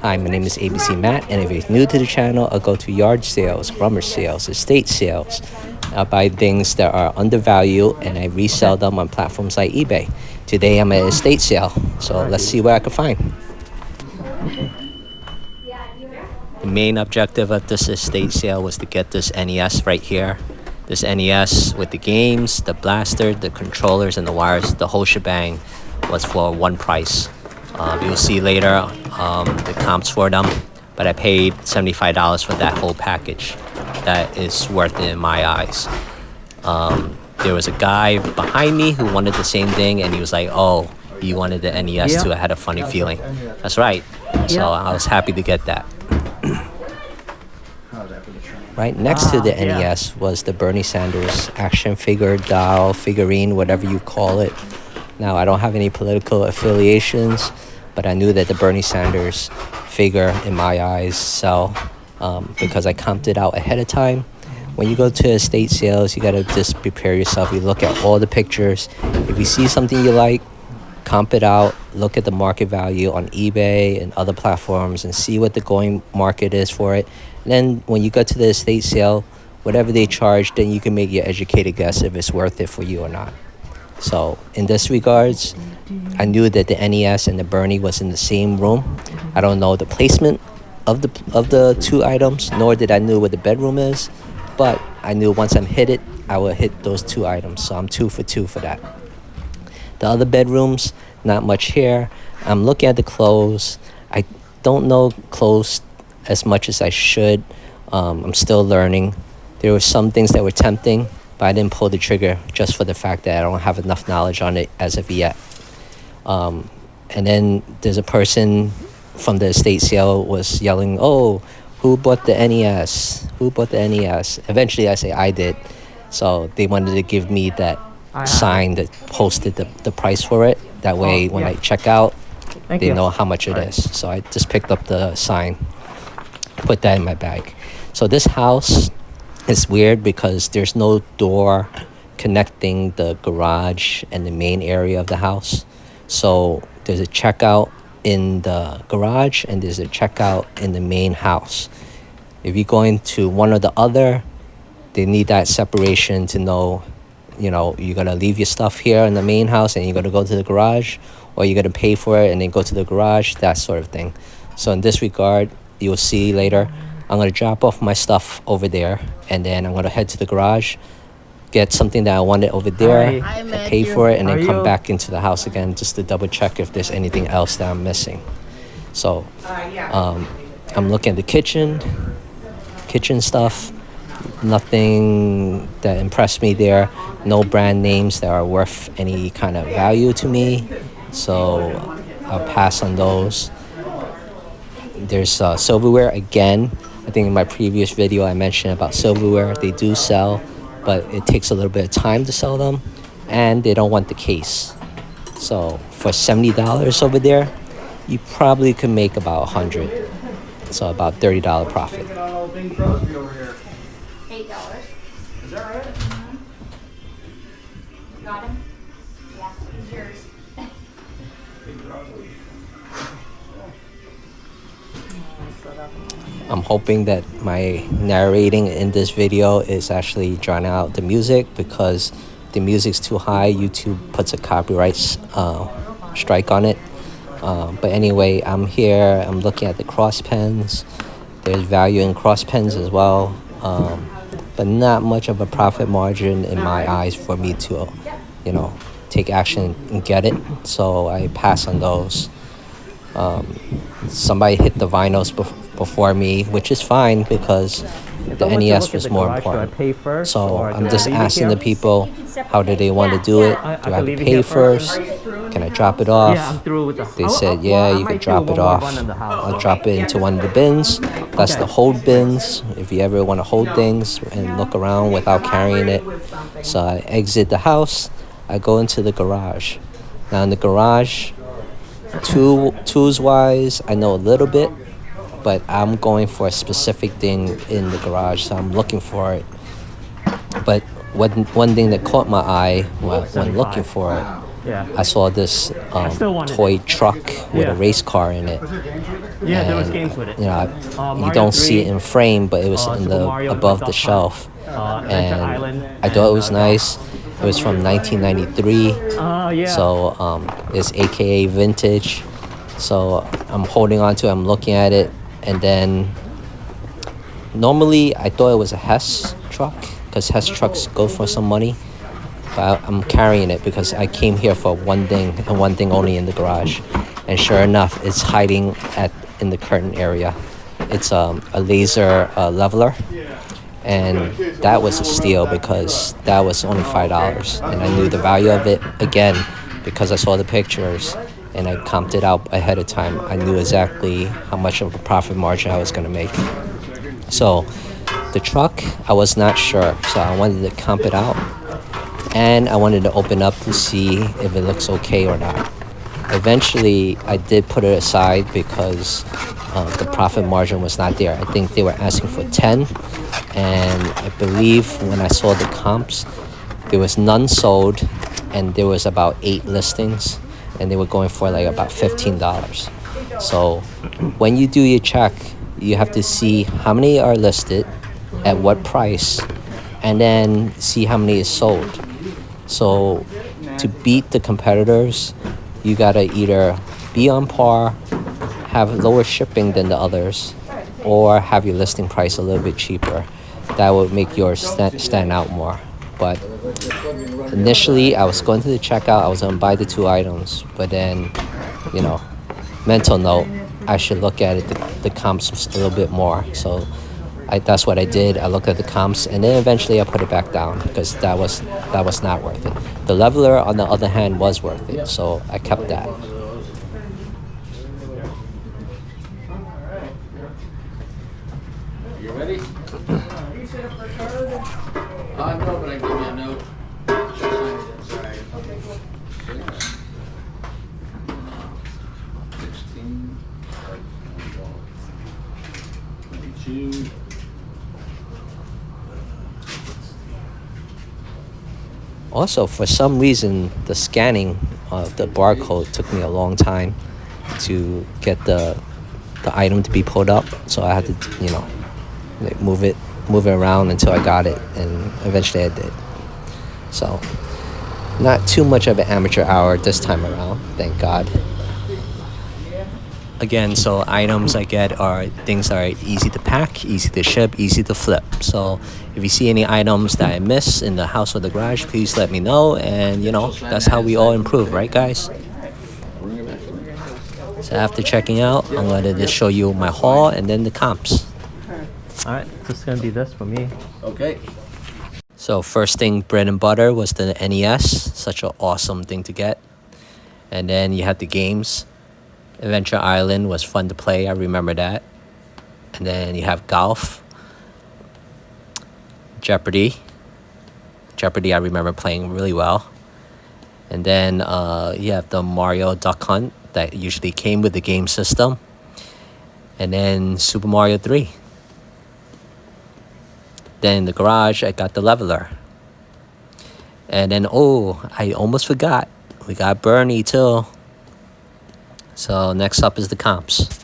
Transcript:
Hi, my name is ABC Matt, and if you're new to the channel, I go to yard sales, rummage sales, estate sales. I buy things that are undervalued and I resell them on platforms like eBay. Today I'm at an estate sale, so let's see what I can find. The main objective of this estate sale was to get this NES right here. This NES with the games, the blaster, the controllers, and the wires, the whole shebang was for one price. You'll see later the comps for them, but I paid $75 for that whole package. That is worth it in my eyes. There was a guy behind me who wanted the same thing, and he was like, oh, you wanted the NES too? I had a funny feeling. That's right. So I was happy to get that. Right next to the NES was the Bernie Sanders action figure, doll, figurine, whatever you call it. Now, I don't have any political affiliations, but I knew that the Bernie Sanders figure, in my eyes, sell because I comped it out ahead of time. When you go to estate sales, you got to just prepare yourself. You look at all the pictures. If you see something you like, comp it out, look at the market value on eBay and other platforms and see what the going market is for it. And then when you go to the estate sale, whatever they charge, then you can make your educated guess if it's worth it for you or not. So in this regards, I knew that the NES and the Bernie was in the same room. I don't know the placement of the two items, nor did I know where the bedroom is, but I knew once I'm hit it, I will hit those two items. So I'm 2 for 2 for that. The other bedrooms, not much here. I'm looking at the clothes. I don't know clothes as much as I should. I'm still learning. There were some things that were tempting, but I didn't pull the trigger just for the fact that I don't have enough knowledge on it as of yet. And then there's a person from the estate sale was yelling, oh, who bought the NES? Who bought the NES? Eventually I say I did. So they wanted to give me that sign that posted the price for it. That way when I check out, they know how much it is. So I just picked up the sign, put that in my bag. So this house is weird because there's no door connecting the garage and the main area of the house. So there's a checkout in the garage and there's a checkout in the main house. If you go into one or the other, they need that separation to know, you know, you're going to leave your stuff here in the main house and you're going to go to the garage, or you're going to pay for it and then go to the garage, that sort of thing. So in this regard, you'll see later, I'm going to drop off my stuff over there and then I'm going to head to the garage, get something that I wanted over there, and pay for it, and then come back into the house again just to double check if there's anything else that I'm missing. So I'm looking at the kitchen stuff. Nothing that impressed me there. No brand names that are worth any kind of value to me. So I'll pass on those. There's silverware again. I think in my previous video I mentioned about silverware. They do sell, but it takes a little bit of time to sell them, and they don't want the case. So for $70 over there, you probably could make about $100. So about $30 profit. $8. Is that right? Mm-hmm. Got him? Yeah, he's yours. I'm hoping that my narrating in this video is actually drowning out the music, because if the music's too high, YouTube puts a copyright strike on it. But anyway, I'm here, I'm looking at the cross pens. There's value in cross pens as well, but not much of a profit margin in my eyes for me to, you know, take action and get it. So I pass on those. Somebody hit the vinyls before me, which is fine because the NES was more important. So I'm just asking the people, how do they want to do it? Do I have to pay first? Can I drop it off? They said, yeah, you can drop it off. I'll drop it into one of the bins. That's the hold bins, if you ever want to hold things and look around without carrying it. So I exit the house. I go into the garage. Now in the garage, tools-wise, I know a little bit, but I'm going for a specific thing in the garage, so I'm looking for it. But one thing that caught my eye when looking for it Yeah. I saw this still wanted toy it. truck with Yeah. a race car in it. Yeah, there was And, games with it. you know, you Mario don't see it 3, in frame, but it was in Super the Mario above the Duck shelf. Hunt, Adventure And Island, I thought it and was Golf. nice. It was from 1993, Yeah. so it's AKA vintage. So I'm holding on to it, I'm looking at it, and then normally I thought it was a Hess truck because Hess trucks go for some money, but I'm carrying it because I came here for one thing and one thing only in the garage, and sure enough, it's hiding in the curtain area. It's a laser leveler, and that was a steal because that was only $5, and I knew the value of it again because I saw the pictures and I comped it out ahead of time. I knew exactly how much of a profit margin I was going to make. So the truck, I was not sure, so I wanted to comp it out, and I wanted to open up to see if it looks okay or not. Eventually, I did put it aside because the profit margin was not there. I think they were asking for 10, and I believe when I saw the comps, there was none sold, and there was about 8 listings, and they were going for like about $15. So when you do your check, you have to see how many are listed, at what price, and then see how many is sold. So to beat the competitors, you gotta either be on par, have lower shipping than the others, or have your listing price a little bit cheaper. That would make yours stand out more. But initially, I was going to the checkout, I was gonna buy the 2 items, but then, you know, mental note, I should look at it, the comps a little bit more. So that's what I did. I looked at the comps, and then eventually I put it back down because that was not worth it. The leveler, on the other hand, was worth it, so I kept that. You ready? No, but I give you a note. Just sign it inside. 16, 22. Also, for some reason, the scanning of the barcode took me a long time to get the item to be pulled up. So I had to, move it around until I got it, and eventually I did. So not too much of an amateur hour this time around, thank God. Again, so items I get are things that are easy to pack, easy to ship, easy to flip. So if you see any items that I miss in the house or the garage, please let me know. And, that's how we all improve, right, guys? So after checking out, I'm going to just show you my haul and then the comps. All right, this is gonna be this for me. Okay. So first thing, bread and butter, was the NES. Such an awesome thing to get. And then you had the games. Adventure Island was fun to play, I remember that. And then you have golf. Jeopardy, I remember playing really well. And then you have the Mario Duck Hunt that usually came with the game system. And then Super Mario 3. Then in the garage, I got the leveler. And then, I almost forgot. We got Bernie too. So next up is the comps.